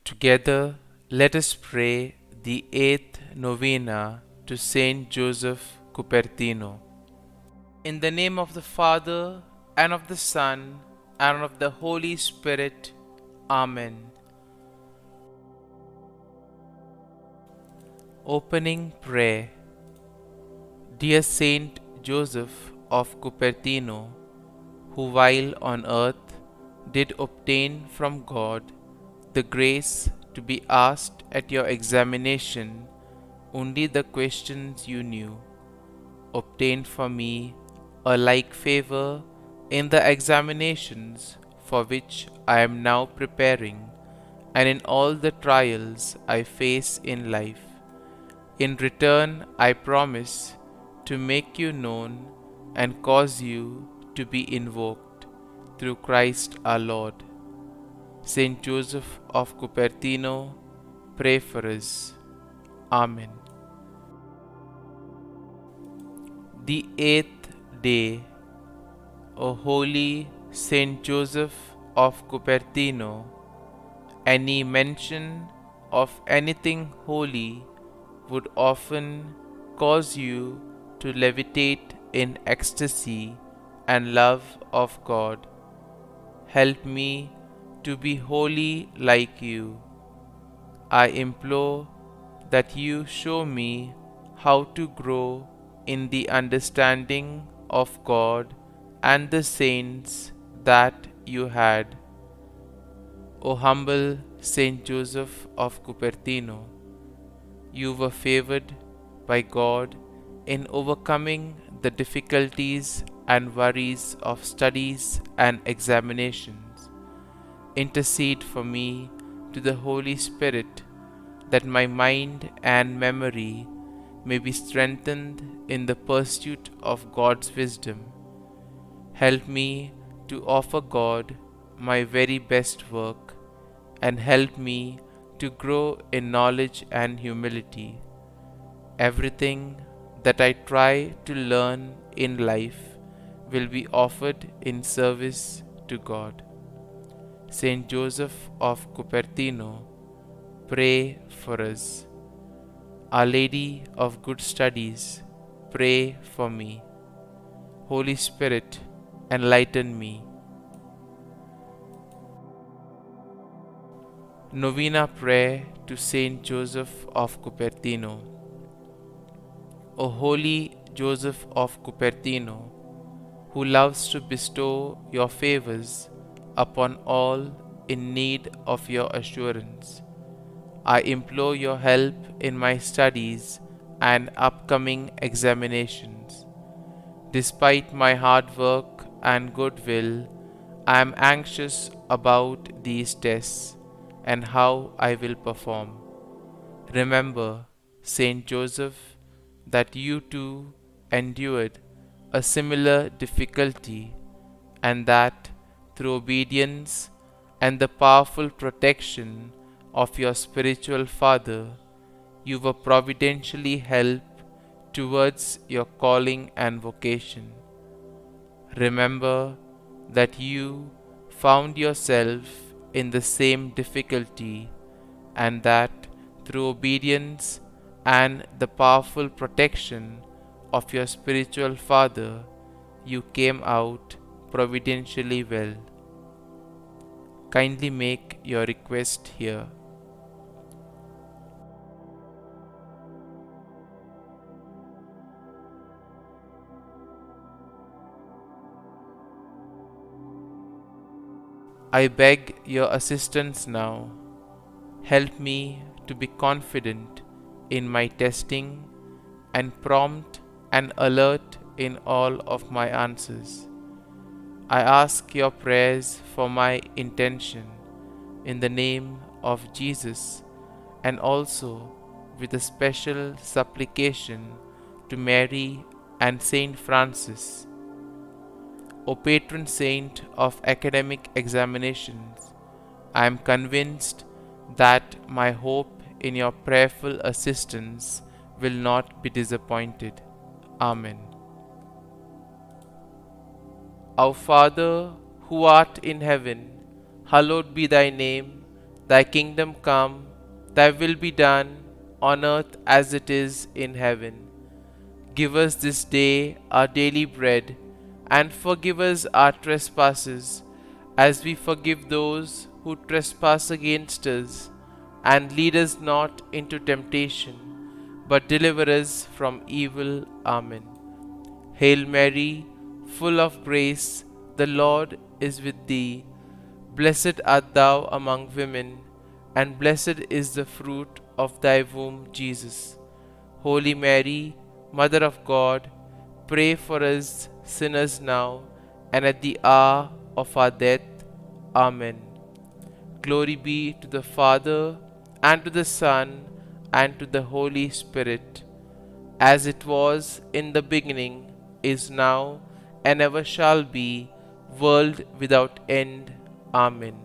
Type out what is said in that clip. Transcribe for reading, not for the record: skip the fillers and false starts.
Together, let us pray the eighth novena to St Joseph Cupertino. In the name of the Father, and of the Son, and of the Holy Spirit. Amen. Opening Prayer. Dear Saint Joseph of Cupertino, who while on earth did obtain from God the grace to be asked at your examination only the questions you knew, obtained for me a like favor in the examinations for which I am now preparing, and in all the trials I face in life. In return, I promise to make you known and cause you to be invoked through Christ our Lord. St Joseph of Cupertino, pray for us. Amen. The eighth day. O holy St Joseph of Cupertino, any mention of anything holy would often cause you to levitate in ecstasy and love of God. Help me to be holy like you. I implore that you show me how to grow in the understanding of God and the saints that you had. O humble Saint Joseph of Cupertino, you were favored by God in overcoming the difficulties and worries of studies and examinations. Intercede for me to the Holy Spirit that my mind and memory may be strengthened in the pursuit of God's wisdom. Help me to offer God my very best work, and help me to grow in knowledge and humility. Everything that I try to learn in life will be offered in service to God. St Joseph of Cupertino, pray for us. Our Lady of Good Studies, pray for me. Holy Spirit, enlighten me. Novena Prayer to St Joseph of Cupertino. O holy Joseph of Cupertino, who loves to bestow your favors upon all in need of your assurance, I implore your help in my studies and upcoming examinations. Despite my hard work and goodwill, I am anxious about these tests and how I will perform. Remember, Saint Joseph, that you too endured a similar difficulty, and that through obedience and the powerful protection of your spiritual father, you were providentially helped towards your calling and vocation. Remember that you found yourself in the same difficulty, and that through obedience and the powerful protection of your spiritual father, you came out providentially well. Kindly make your request here. I beg your assistance now. Help me to be confident in my testing and prompt and alert in all of my answers. I ask your prayers for my intention in the name of Jesus, and also with a special supplication to Mary and Saint Francis. O patron saint of academic examinations, I am convinced that my hope in your prayerful assistance will not be disappointed. Amen. Our Father, who art in heaven, hallowed be thy name. Thy kingdom come, thy will be done, on earth as it is in heaven. Give us this day our daily bread, and forgive us our trespasses, as we forgive those who trespass against us. And lead us not into temptation, but deliver us from evil. Amen. Hail Mary, full of grace, the Lord is with thee. Blessed art thou among women, and blessed is the fruit of thy womb, Jesus. Holy Mary, Mother of God, pray for us sinners now and at the hour of our death. Amen. Glory be to the Father, and to the Son, and to the Holy Spirit, as it was in the beginning, is now, and ever shall be, world without end. Amen.